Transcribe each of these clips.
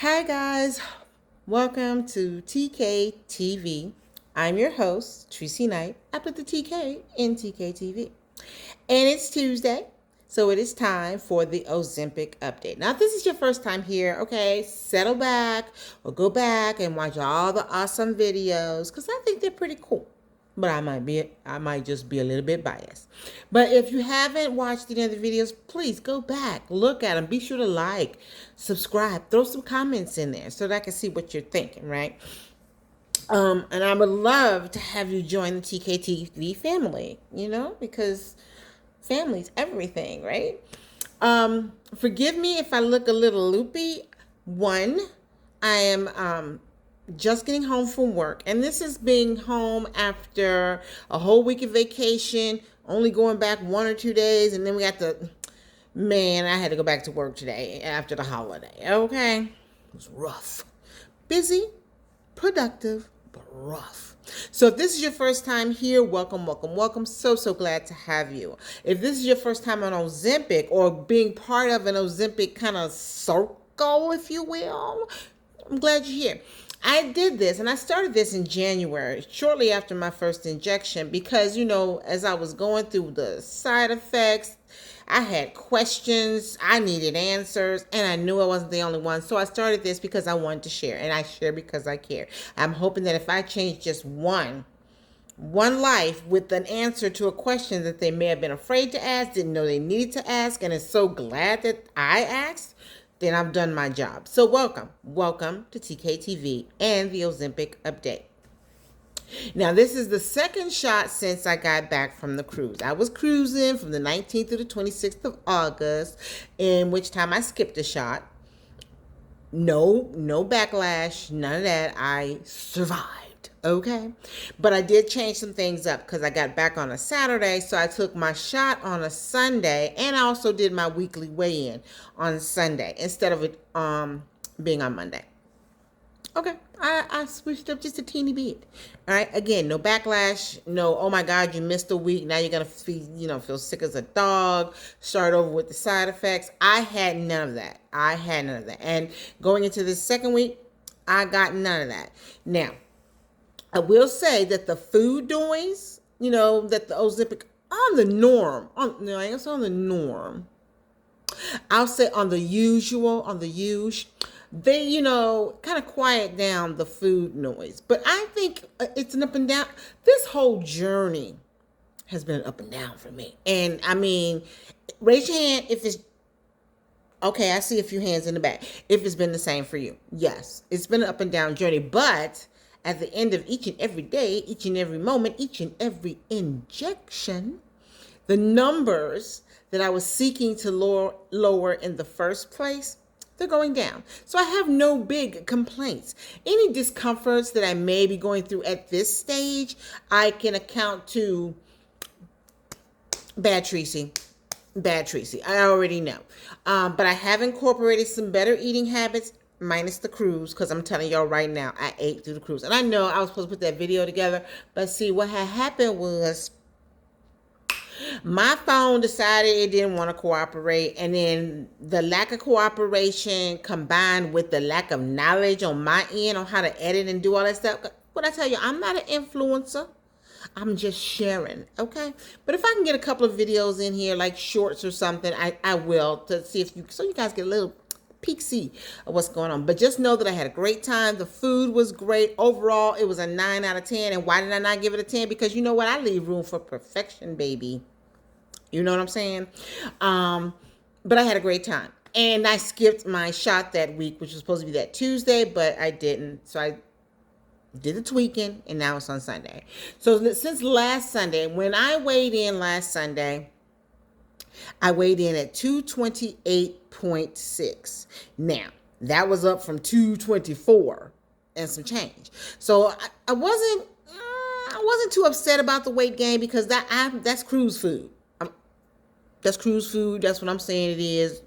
Hi guys, welcome to TK TV. I'm your host, Tracy Knight. I put the TK in TK TV. And it's Tuesday, so it is time for the Ozempic update. Now, if this is your first time here, okay, settle back or go back and watch all the awesome videos because I think they're pretty cool. But I might just be a little bit biased. But if you haven't watched any of the videos, please go back, look at them. Be sure to like, subscribe, throw some comments in there so that I can see what you're thinking, right? And I would love to have you join the TKTV family, because family's everything, right? Forgive me if I look a little loopy. One, I am just getting home from work, and this is being home after a whole week of vacation, only going back 1 or 2 days, and then we got I had to go back to work today after the holiday. Okay, it was rough, busy, productive, but rough. So if this is your first time here, welcome, welcome, welcome. So glad to have you. If this is your first time on Ozempic or being part of an Ozempic kind of circle, if you will, I'm glad you're here. I did this, and I started this in January, shortly after my first injection, because, as I was going through the side effects, I had questions, I needed answers, and I knew I wasn't the only one. So I started this because I wanted to share, and I share because I care. I'm hoping that if I change just one life with an answer to a question that they may have been afraid to ask, didn't know they needed to ask, and is so glad that I asked, then I've done my job. So welcome to TKTV and the Ozempic update. Now, this is the second shot since I got back from the cruise. I was cruising from the 19th to the 26th of August, in which time I skipped a shot. No backlash, none of that. I survived, okay? But I did change some things up because I got back on a Saturday, so I took my shot on a Sunday, and I also did my weekly weigh-in on Sunday instead of it being on Monday. Okay, I switched up just a teeny bit. All right, again, no backlash, no, oh my God, you missed a week, now you're going to feel sick as a dog, start over with the side effects. I had none of that. And going into the second week, I got none of that. Now, I will say that the food doings, that the Ozempic on the norm, I guess on the norm, I'll say on the usual, they, kind of quiet down the food noise. But I think it's an up and down. This whole journey has been up and down for me. And I mean, raise your hand if it's, okay, I see a few hands in the back. If it's been the same for you. Yes, it's been an up and down journey. But at the end of each and every day, each and every moment, each and every injection, the numbers that I was seeking to lower in the first place, they're going down. So I have no big complaints. Any discomforts that I may be going through at this stage, I can account to bad Tracy. I already know. But I have incorporated some better eating habits, minus the cruise, because I'm telling y'all right now, I ate through the cruise. And I know I was supposed to put that video together, but see, what had happened was my phone decided it didn't want to cooperate, and then the lack of cooperation combined with the lack of knowledge on my end on how to edit and do all that stuff. What I tell you, I'm not an influencer. I'm just sharing, okay? But if I can get a couple of videos in here, like shorts or something, I will, to see so you guys get a little peek see of what's going on. But just know that I had a great time. The food was great. Overall, it was a 9 out of 10. And why did I not give it a 10? Because you know what? I leave room for perfection, baby. You know what I'm saying? But I had a great time. And I skipped my shot that week, which was supposed to be that Tuesday, but I didn't. So I did the tweaking, and now it's on Sunday. So since last Sunday, when I weighed in last Sunday, I weighed in at 228.6. Now, that was up from 224 and some change. So I wasn't too upset about the weight gain because that's cruise food. That's cruise food. That's what I'm saying it is.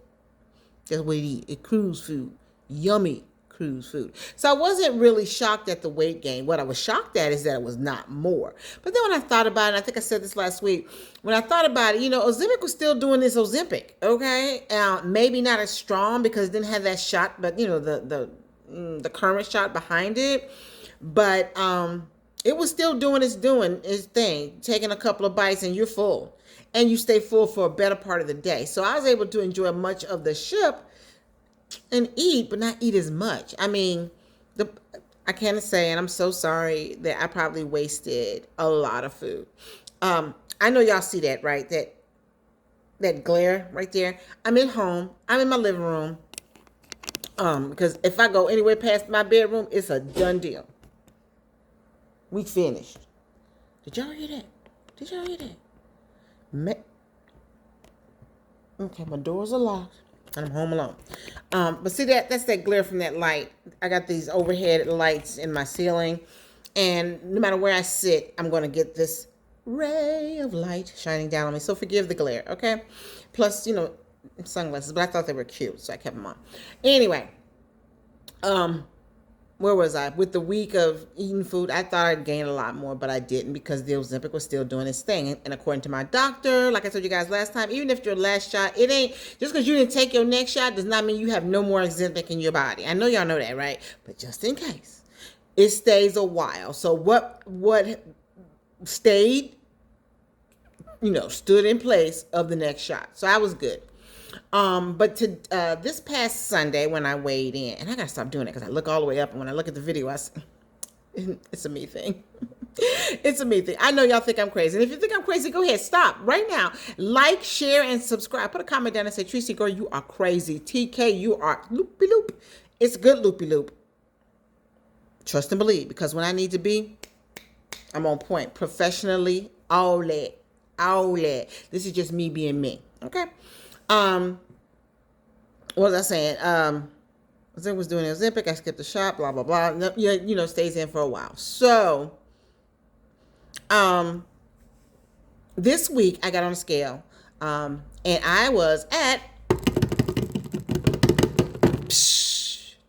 That's what it is. It's cruise food. Yummy cruise food. So I wasn't really shocked at the weight gain. What I was shocked at is that it was not more. But then when I thought about it, I think I said this last week, when I thought about it, Ozempic was still doing this Ozempic, okay? Maybe not as strong because it didn't have that shot, but, the the current shot behind it, but it was still doing its thing, taking a couple of bites and you're full, and you stay full for a better part of the day. So I was able to enjoy much of the ship and eat, but not eat as much. I mean, I can't say, and I'm so sorry that I probably wasted a lot of food. I know y'all see that, right? That glare right there. I'm at home. I'm in my living room. Because if I go anywhere past my bedroom, it's a done deal. We finished. Did y'all hear that? Did y'all hear that? Okay, my doors are locked and I'm home alone. But see that's that glare from that light. I got these overhead lights in my ceiling, and no matter where I sit, I'm going to get this ray of light shining down on me. So forgive the glare, okay? Plus, sunglasses, but I thought they were cute, so I kept them on. Anyway, where was I? With the week of eating food, I thought I'd gain a lot more, but I didn't, because the Ozempic was still doing its thing. And according to my doctor, like I told you guys last time, even if your last shot, it ain't, just because you didn't take your next shot does not mean you have no more Ozempic in your body. I know y'all know that, right? But just in case, it stays a while. So what stayed, stood in place of the next shot. So I was good. But this past Sunday when I weighed in, and I gotta stop doing it because I look all the way up, and when I look at the video, it's a me thing. It's a me thing. I know y'all think I'm crazy, and if you think I'm crazy, go ahead, stop right now. Like, share, and subscribe. Put a comment down and say, Tracy, girl, you are crazy. TK, you are loopy loop. It's good loopy loop. Trust and believe, because when I need to be, I'm on point. Professionally, all that. This is just me being me. Okay. What was I saying? I was doing Ozempic. I skipped the shot. Blah blah blah. Stays in for a while. So, this week I got on a scale, and I was at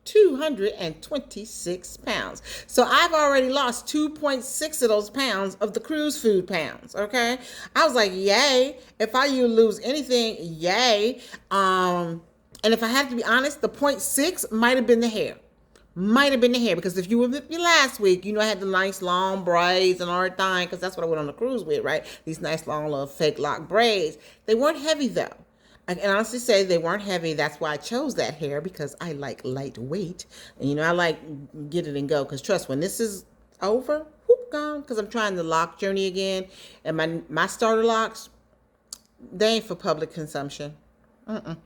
226 pounds. So I've already lost 2.6 of those pounds of the cruise food pounds. Okay. I was like, yay. If I lose anything, yay. And if I have to be honest, the 0.6 might have been the hair. Because if you were with me last week, I had the nice long braids and everything, because that's what I went on the cruise with, right? These nice long little fake lock braids. They weren't heavy though. I can honestly say they weren't heavy. That's why I chose that hair, because I like lightweight. And I like get it and go. Because trust, when this is over, whoop, gone. Because I'm trying the lock journey again. And my starter locks, they ain't for public consumption. In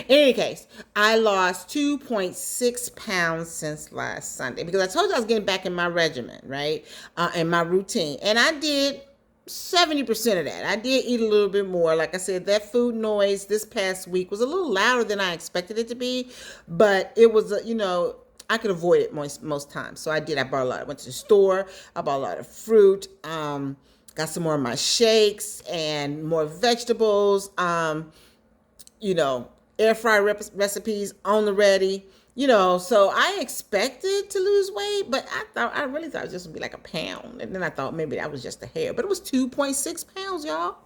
any case, I lost 2.6 pounds since last Sunday, because I told you I was getting back in my regimen, right? And my routine. And I did 70% of that. I did eat a little bit more. Like I said, that food noise this past week was a little louder than I expected it to be, but it was, I could avoid it most times. So I did. I bought a lot. I went to the store. I bought a lot of fruit. Got some more of my shakes and more vegetables. Air fry recipes on the ready. So I expected to lose weight, but I really thought it was just gonna be like a pound. And then I thought maybe that was just the hair, but it was 2.6 pounds, y'all.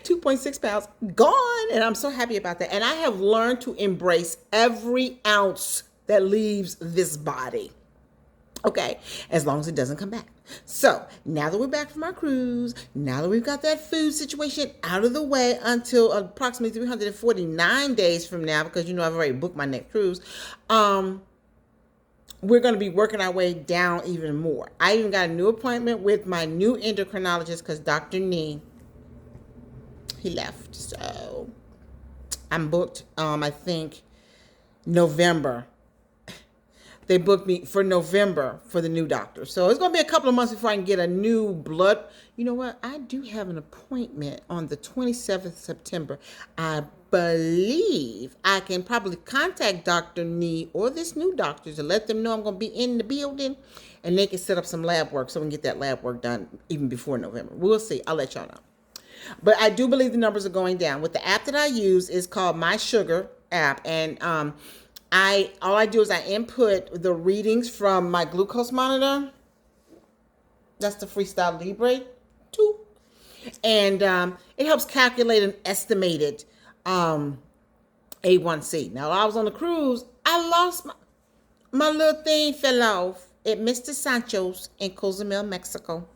2.6 pounds gone. And I'm so happy about that. And I have learned to embrace every ounce that leaves this body. Okay, as long as it doesn't come back. So now that we're back from our cruise, now that we've got that food situation out of the way until approximately 349 days from now, because I've already booked my next cruise, we're going to be working our way down even more. I even got a new appointment with my new endocrinologist, because Dr. Nee, he left. So I'm booked, I think, November. They booked me for November for the new doctor. So it's going to be a couple of months before I can get a new blood. You know what? I do have an appointment on the 27th September. I believe I can probably contact Dr. Nee or this new doctor to let them know I'm going to be in the building, and they can set up some lab work so we can get that lab work done even before November. We'll see. I'll let y'all know. But I do believe the numbers are going down. With the app that I use is called My Sugar app, and all I do is I input the readings from my glucose monitor. That's the Freestyle Libre 2. And it helps calculate an estimated A1C. Now, I was on the cruise. I lost my little thing fell off at Mr. Sancho's in Cozumel, Mexico.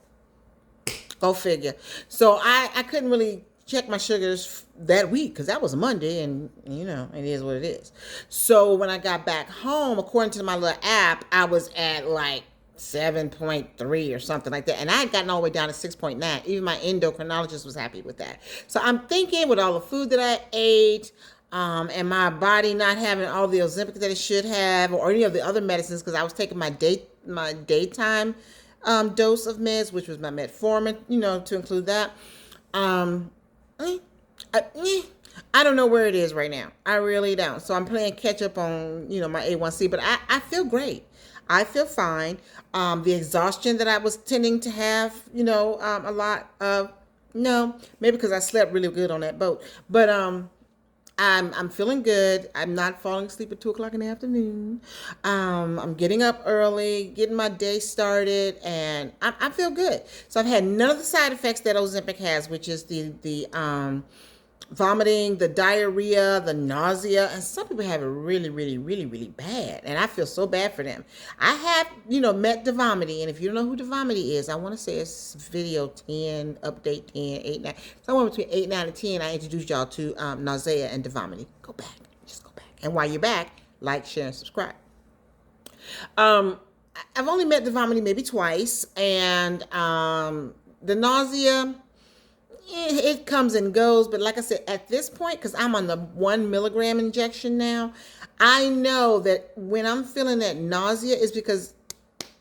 Go figure. So I couldn't really check my sugars that week because that was a Monday, and it is what it is. So when I got back home, according to my little app, I was at like 7.3 or something like that, and I had gotten all the way down to 6.9. Even my endocrinologist was happy with that. So I'm thinking, with all the food that I ate, and my body not having all the Ozempic that it should have, or any of the other medicines, because I was taking my daytime dose of meds, which was my metformin, to include that. I, I don't know where it is right now. I really don't. So I'm playing catch up on, my A1C, but I feel great. I feel fine. The exhaustion that I was tending to have, a lot of, no, maybe because I slept really good on that boat, but I'm feeling good. I'm not falling asleep at 2:00 in the afternoon. I'm getting up early, getting my day started, and I feel good. So I've had none of the side effects that Ozempic has, which is the vomiting, the diarrhea, the nausea, and some people have it really, really, really, really bad, and I feel so bad for them. I have, met Devomedy, and if you don't know who Devomedy is, I want to say it's video 10, update 10, 8, 9, somewhere between 8, 9, and 10, I introduced y'all to nausea and Devomedy. Go back, just go back, and while you're back, like, share, and subscribe. I've only met Devomedy maybe twice, and the nausea, it comes and goes, but like I said, at this point, because I'm on the 1 milligram injection now, I know that when I'm feeling that nausea is because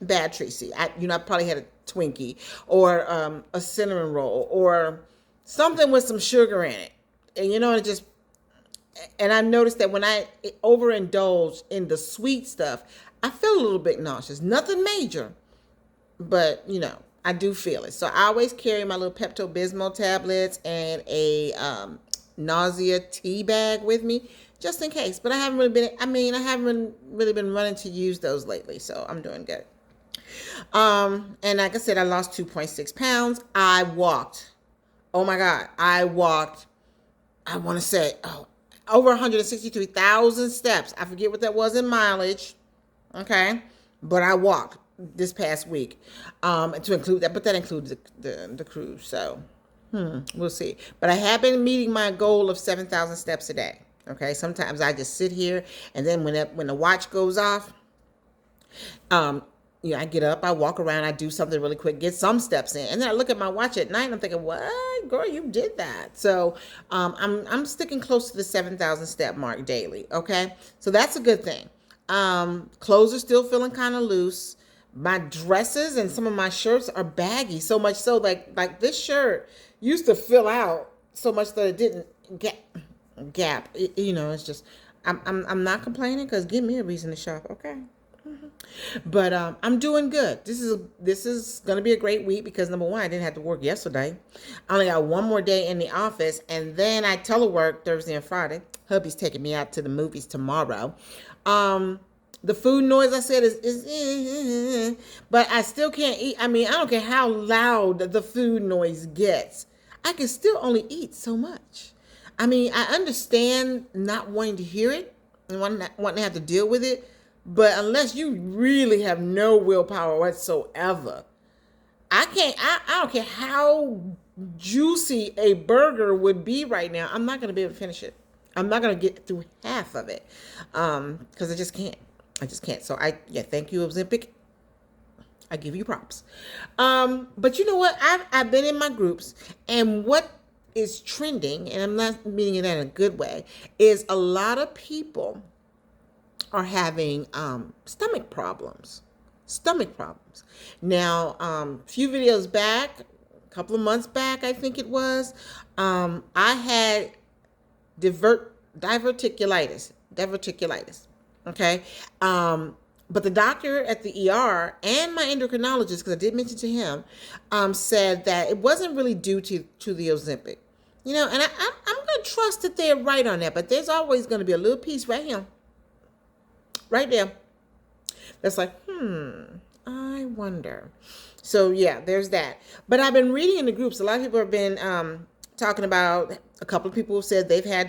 bad Tracy. I probably had a Twinkie or a cinnamon roll or something with some sugar in it, and and I noticed that when I overindulge in the sweet stuff, I feel a little bit nauseous. Nothing major, but I do feel it. So I always carry my little Pepto-Bismol tablets and a nausea tea bag with me just in case. But I haven't really been running to use those lately. So I'm doing good. And like I said, I lost 2.6 pounds. I walked. Oh my God. I walked, I want to say, over 163,000 steps. I forget what that was in mileage. Okay. But I walked this past week, to include that, but that includes the cruise. So, we'll see. But I have been meeting my goal of 7,000 steps a day. Okay. Sometimes I just sit here, and then when the watch goes off, I get up, I walk around, I do something really quick, get some steps in, and then I look at my watch at night, and I'm thinking, what, girl, you did that. So, I'm sticking close to the 7,000 step mark daily. Okay. So that's a good thing. Clothes are still feeling kind of loose. My dresses and some of my shirts are baggy, so much so like this shirt used to fill out so much that it didn't gap. It's just I'm not complaining, because give me a reason to shop, okay? But I'm doing good. This is gonna be a great week because, number one, I didn't have to work yesterday. I only got one more day in the office, and then I telework Thursday and Friday. Hubby's taking me out to the movies tomorrow. The food noise, I said, is but I still can't eat. I don't care how loud the food noise gets. I can still only eat so much. I understand not wanting to hear it and wanting to have to deal with it, but unless you really have no willpower whatsoever, I can't. I don't care how juicy a burger would be right now. I'm not going to be able to finish it. I'm not going to get through half of it, because I just can't. So thank you, Ozempic. I give you props. But you know what? I've been in my groups, and what is trending, and I'm not meaning it in a good way, is a lot of people are having stomach problems. Now, a few videos back, a couple of months back, I think it was, I had diverticulitis. Okay. But the doctor at the ER and my endocrinologist, because I did mention to him, said that it wasn't really due to the Ozempic. And I'm going to trust that they're right on that, but there's always going to be a little piece right here, right there, that's like, I wonder. So yeah, there's that. But I've been reading in the groups, a lot of people have been talking about a couple of people who said they've had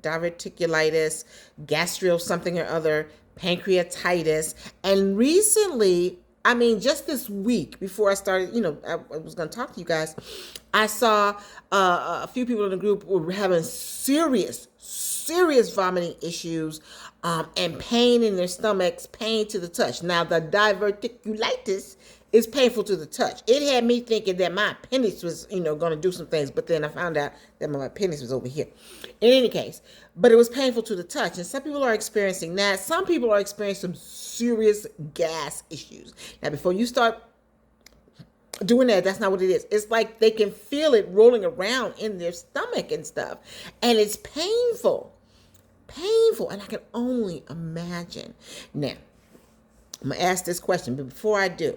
diverticulitis, gastro something or other, pancreatitis, and recently, I mean, just this week before I started, I was going to talk to you guys, I saw a few people in the group were having serious vomiting issues and pain in their stomachs, pain to the touch. Now, the diverticulitis is painful to the touch. It had me thinking that my appendix was, going to do some things, but then I found out that my appendix was over here. In any case, but it was painful to the touch, and some people are experiencing that. Some people are experiencing some serious gas issues. Now, before you start doing that, that's not what it is. It's like they can feel it rolling around in their stomach and stuff, and it's painful, and I can only imagine. Now, I'm going to ask this question, but before I do,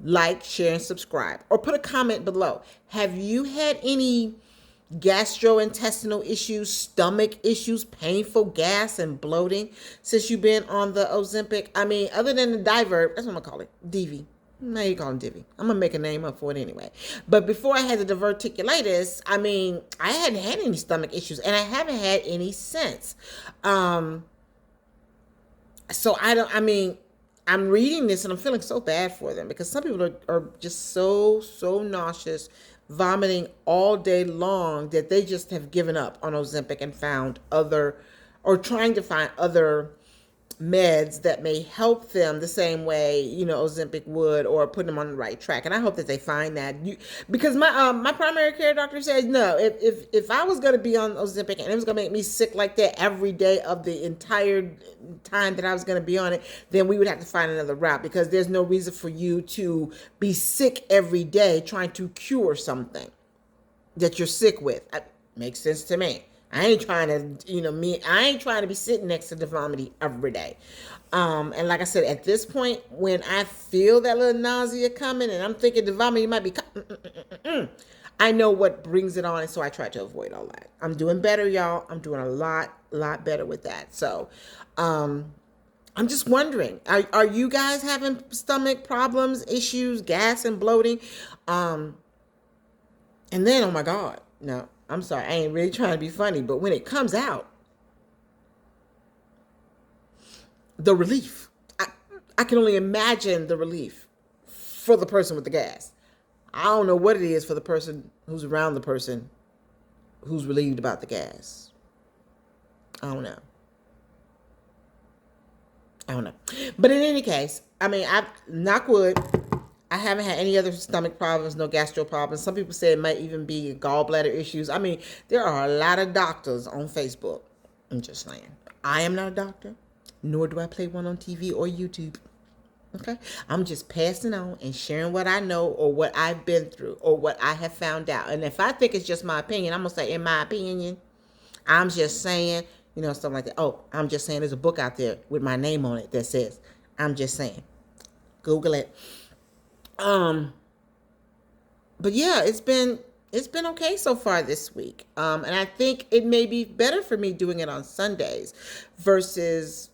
like, share, and subscribe, or put a comment below. Have you had any gastrointestinal issues, stomach issues, painful gas and bloating since you've been on the Ozempic? I mean, other than the divert, that's what I'm going to call it, DV. Now you call it Divvy. I'm going to make a name up for it anyway. But before I had the diverticulitis, I mean, I hadn't had any stomach issues, and I haven't had any since. So I'm reading this and I'm feeling so bad for them, because some people are just so nauseous, vomiting all day long, that they just have given up on Ozempic and found trying to find other meds that may help them the same way, Ozempic would, or put them on the right track. And I hope that they find that, because my primary care doctor said, no, if I was going to be on Ozempic and it was going to make me sick like that every day of the entire time that I was going to be on it, then we would have to find another route, because there's no reason for you to be sick every day trying to cure something that you're sick with. That makes sense to me. I ain't trying to, I ain't trying to be sitting next to the vomity every day. And like I said, at this point, when I feel that little nausea coming and I'm thinking the vomit might be I know what brings it on, and so I try to avoid all that. I'm doing better, y'all. I'm doing a lot better with that. So, I'm just wondering, are you guys having stomach problems, issues, gas and bloating? And then, oh my God, no. I'm sorry, I ain't really trying to be funny, but when it comes out, the relief, I can only imagine the relief for the person with the gas. I don't know what it is for the person who's around the person who's relieved about the gas. I don't know. But in any case, I mean, knock wood, I haven't had any other stomach problems, no gastro problems. Some people say it might even be gallbladder issues. I mean, there are a lot of doctors on Facebook. I'm just saying. I am not a doctor, nor do I play one on TV or YouTube. Okay? I'm just passing on and sharing what I know, or what I've been through, or what I have found out. And if I think it's just my opinion, I'm going to say, in my opinion, I'm just saying, stuff like that. Oh, I'm just saying, there's a book out there with my name on it that says, I'm just saying. Google it. But yeah, it's been okay so far this week. And I think it may be better for me doing it on Sundays versus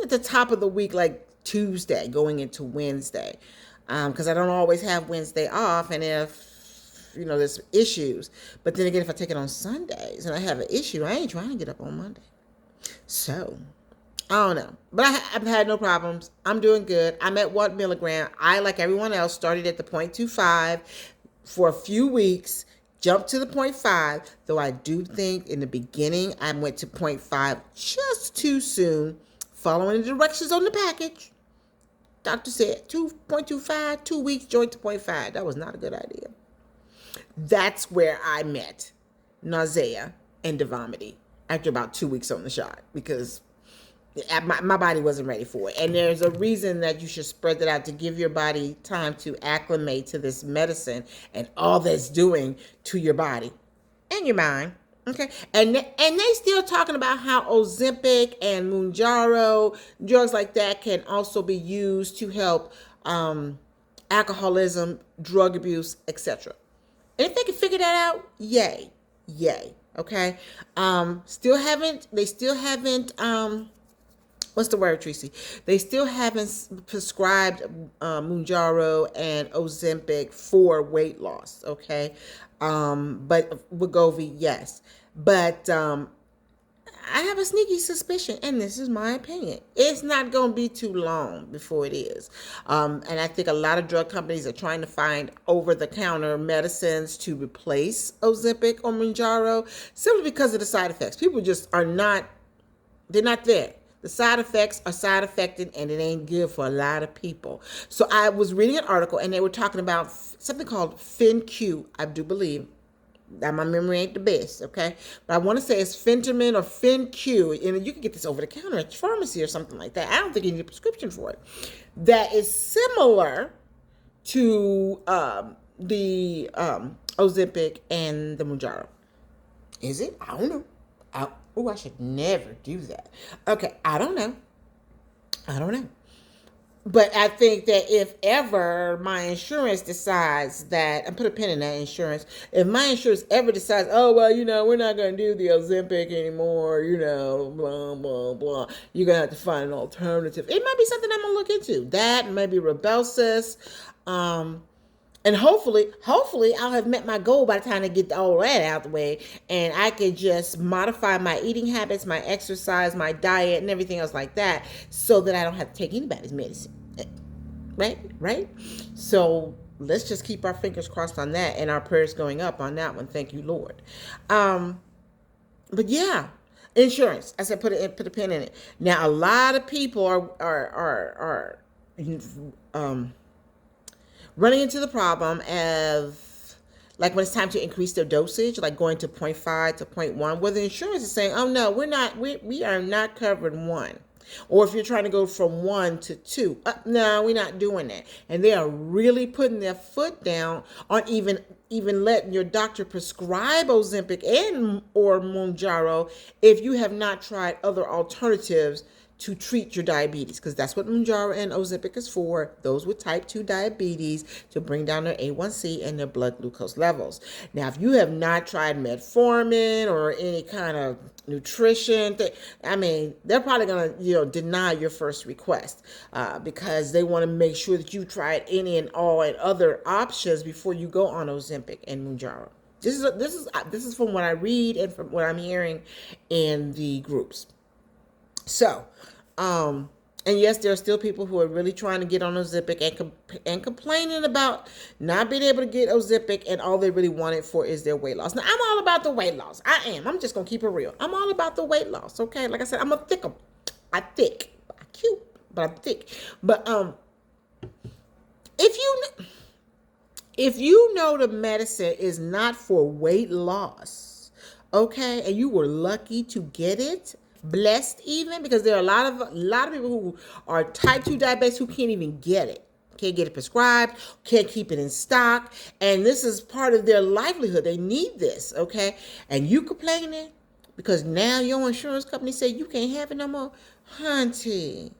at the top of the week, like Tuesday going into Wednesday. Cause I don't always have Wednesday off. And if, there's issues, but then again, if I take it on Sundays and I have an issue, I ain't trying to get up on Monday. So I don't know, but I've had no problems. I'm doing good. I'm at 1 milligram. I, like everyone else, started at the 0.25 for a few weeks, jumped to the 0.5, though I do think in the beginning I went to 0.5 just too soon, following the directions on the package. Doctor said 2.25, 2 weeks, joint to 0.5. That was not a good idea. That's where I met nausea and the vomiting after about 2 weeks on the shot, because my body wasn't ready for it. And there's a reason that you should spread that out, to give your body time to acclimate to this medicine and all that's doing to your body and your mind. Okay. And they still talking about how Ozempic and Mounjaro, drugs like that, can also be used to help alcoholism, drug abuse, etc. And if they can figure that out, yay. Okay. They still haven't what's the word, Tracy? They still haven't prescribed Mounjaro and Ozempic for weight loss. Okay, but Wegovy, yes, but I have a sneaky suspicion, and this is my opinion, it's not going to be too long before it is. And I think a lot of drug companies are trying to find over-the-counter medicines to replace Ozempic or Mounjaro simply because of the side effects. People just are not, they're not there. The side effects are side affecting, and it ain't good for a lot of people. So I was reading an article, and they were talking about something called FinQ, I do believe. That my memory ain't the best, okay? But I want to say it's Fenterman or FinQ, and you can get this over the counter at your pharmacy or something like that. I don't think you need a prescription for it. That is similar to the Ozempic and the Mounjaro. Is it? I don't know. I should never do that. Okay, I don't know. But I think that if ever my insurance decides that, and put a pin in that insurance, if my insurance ever decides, oh, well, we're not going to do the Ozempic anymore, blah, blah, blah, you're going to have to find an alternative. It might be something I'm going to look into. That, maybe Rybelsus, and hopefully I'll have met my goal by the time I get all that out the way, and I can just modify my eating habits, my exercise, my diet, and everything else like that, so that I don't have to take anybody's medicine. Right? So let's just keep our fingers crossed on that and our prayers going up on that one. Thank you, Lord. But yeah, insurance. I said put a pin in it. Now a lot of people are running into the problem of, like, when it's time to increase their dosage, like going to 0.5 to 0.1, where the insurance is saying, oh no, we are not covering 1. Or if you're trying to go from 1 to 2, no, we're not doing that. And they are really putting their foot down on even letting your doctor prescribe Ozempic and or Mounjaro if you have not tried other alternatives to treat your diabetes, because that's what Mounjaro and Ozempic is for, those with type 2 diabetes, to bring down their A1C and their blood glucose levels. Now, if you have not tried metformin or any kind of nutrition thing, they're probably going to deny your first request because they want to make sure that you tried any and all and other options before you go on Ozempic and Mounjaro. This is from what I read and from what I'm hearing in the groups. So, and yes, there are still people who are really trying to get on Ozempic and complaining about not being able to get Ozempic, and all they really want it for is their weight loss. Now, I'm all about the weight loss. I am. I'm just going to keep it real. I'm all about the weight loss, okay? Like I said, I'm a thickum. I'm thick. I'm cute, but I'm thick. But if you know the medicine is not for weight loss, okay, and you were lucky to get it, blessed even, because there are a lot of people who are type 2 diabetics who can't even get it. Can't get it prescribed, can't keep it in stock, and this is part of their livelihood. They need this, okay? And you complaining because now your insurance company say you can't have it no more? Hunty,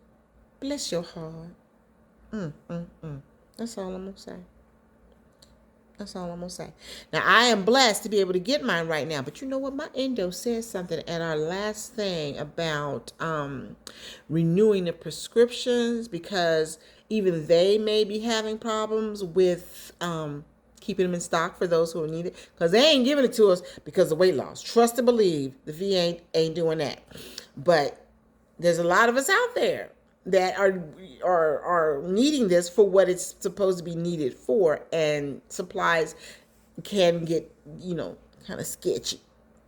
bless your heart. That's all I'm going to say. That's all I'm going to say. Now, I am blessed to be able to get mine right now. But you know what? My endo says something at our last thing about renewing the prescriptions, because even they may be having problems with keeping them in stock for those who need it. Because they ain't giving it to us because of weight loss. Trust and believe, the VA ain't doing that. But there's a lot of us out there that are needing this for what it's supposed to be needed for, and supplies can get kind of sketchy.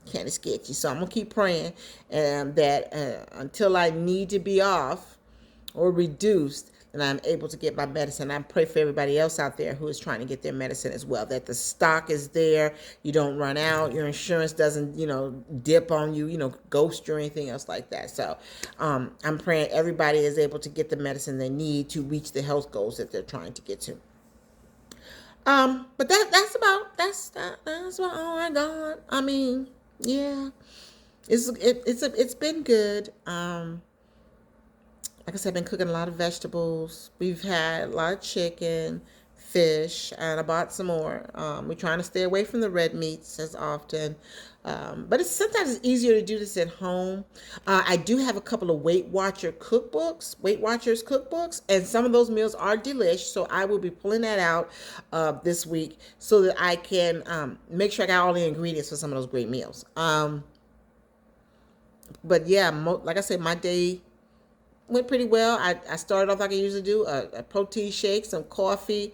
So I'm gonna keep praying that until I need to be off or reduced, and I'm able to get my medicine. I pray for everybody else out there who is trying to get their medicine as well, that the stock is there, you don't run out, your insurance doesn't, dip on you, ghost you or anything else like that. So I'm praying everybody is able to get the medicine they need to reach the health goals that they're trying to get to. But that's about all I got. Yeah, it's been good. Like I said, I've been cooking a lot of vegetables. We've had a lot of chicken, fish, and I bought some more. We're trying to stay away from the red meats as often. But sometimes it's easier to do this at home. I do have a couple of Weight Watchers cookbooks, and some of those meals are delish. So I will be pulling that out this week so that I can make sure I got all the ingredients for some of those great meals. But yeah, like I said, my day went pretty well. I started off like I usually do, a protein shake, some coffee.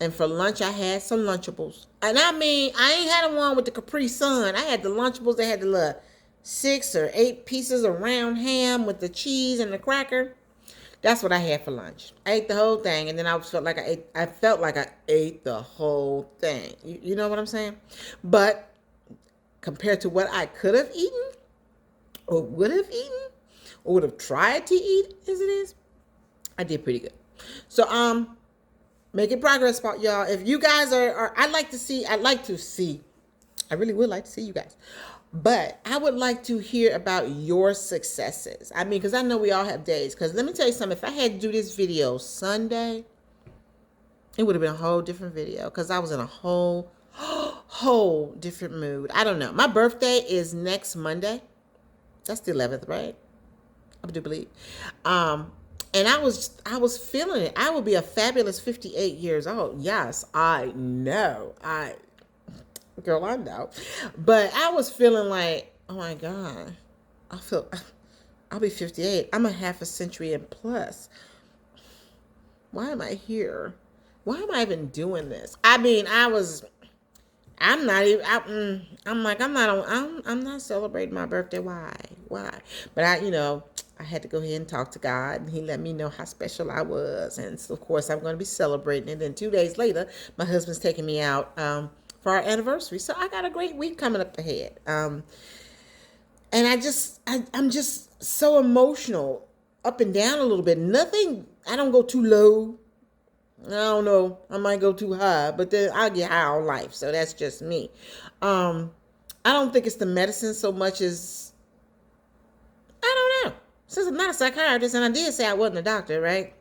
And for lunch, I had some Lunchables. And I mean, I ain't had the one with the Capri Sun. I had the Lunchables that had the little 6 or 8 pieces of round ham with the cheese and the cracker. That's what I had for lunch. I ate the whole thing, and then I felt like I ate the whole thing. You know what I'm saying? But compared to what I could have eaten, or would have eaten, or would have tried to eat as it is, I did pretty good. So making progress, y'all. If you guys are I really would like to see you guys. But I would like to hear about your successes. I mean, because I know we all have days. Because let me tell you something. If I had to do this video Sunday, it would have been a whole different video. Because I was in a whole different mood. I don't know. My birthday is next Monday. That's the 11th, right? I do believe. And I was feeling it. I will be a fabulous 58 years old. Yes, I know. Girl, I know. But I was feeling like, oh my God, I'll be 58. I'm a half a century and plus. Why am I here? Why am I even doing this? I mean, I'm not celebrating my birthday. Why? But I had to go ahead and talk to God, and he let me know how special I was. And so, of course, I'm going to be celebrating. And then 2 days later, my husband's taking me out for our anniversary. So I got a great week coming up ahead. And I'm just so emotional, up and down a little bit. I don't go too low. I don't know. I might go too high, but then I'll get high on life. So that's just me. I don't think it's the medicine so much as, I don't know. Since I'm not a psychiatrist, and I did say I wasn't a doctor, right?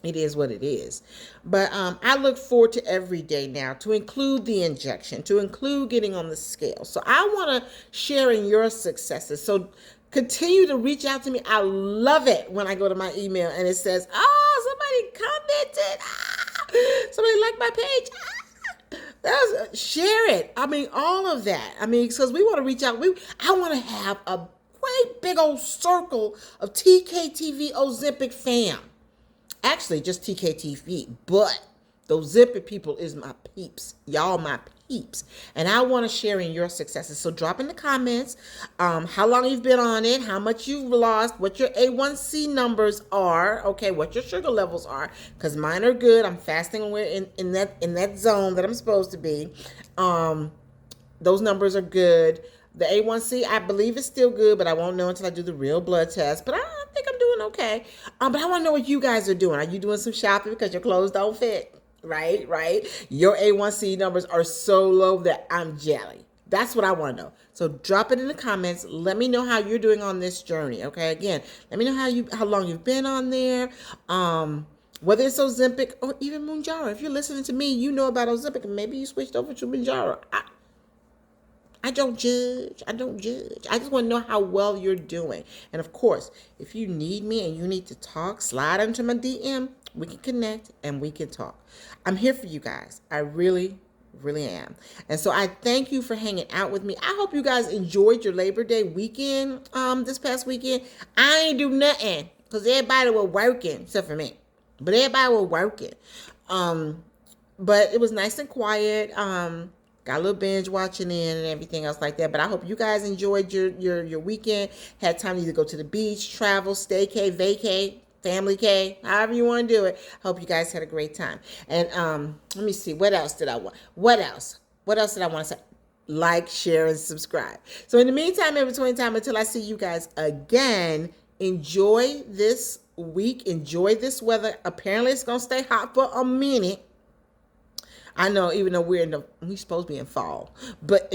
It is what it is. But I look forward to every day now, to include the injection, to include getting on the scale. So I want to share in your successes. So continue to reach out to me. I love it when I go to my email and it says, oh, somebody commented. Somebody liked my page. Share it. I mean, all of that. I mean, because we want to reach out. I want to have a great big old circle of TKTV Ozempic fam. Actually, just TKTV, but those Ozempic people is my peeps. Y'all my peeps. And I want to share in your successes. So drop in the comments how long you've been on it, how much you've lost, what your A1C numbers are, okay, what your sugar levels are, because mine are good. I'm fasting. We're in that zone that I'm supposed to be. Those numbers are good. The A1C, I believe is still good, but I won't know until I do the real blood test. But I think I'm doing okay. But I want to know what you guys are doing. Are you doing some shopping because your clothes don't fit? Right? Your A1C numbers are so low that I'm jelly. That's what I want to know. So drop it in the comments. Let me know how you're doing on this journey. Okay, again, let me know how long you've been on there. Whether it's Ozempic or even Mounjaro. If you're listening to me, you know about Ozempic, and maybe you switched over to Mounjaro. I don't judge. I just want to know how well you're doing. And of course, if you need me and you need to talk, slide into my DM. We can connect and we can talk. I'm here for you guys. I really, really am. And so I thank you for hanging out with me. I hope you guys enjoyed your Labor Day weekend this past weekend. I ain't do nothing because everybody was working except for me. But everybody was working. But it was nice and quiet. Got a little binge watching in and everything else like that. But I hope you guys enjoyed your weekend. Had time to either go to the beach, travel, staycay, vacay, family K, however you want to do it. Hope you guys had a great time. And let me see. What else did I want? What else did I want to say? Like, share, and subscribe. So in the meantime, in between time, until I see you guys again, enjoy this week. Enjoy this weather. Apparently, it's going to stay hot for a minute. I know, even though we're supposed to be in fall, but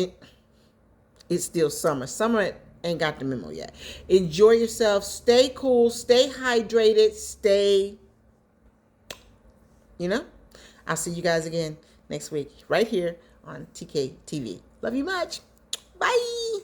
it's still summer. Summer ain't got the memo yet. Enjoy yourself. Stay cool. Stay hydrated. Stay you know? I'll see you guys again next week right here on TK TV. Love you much. Bye.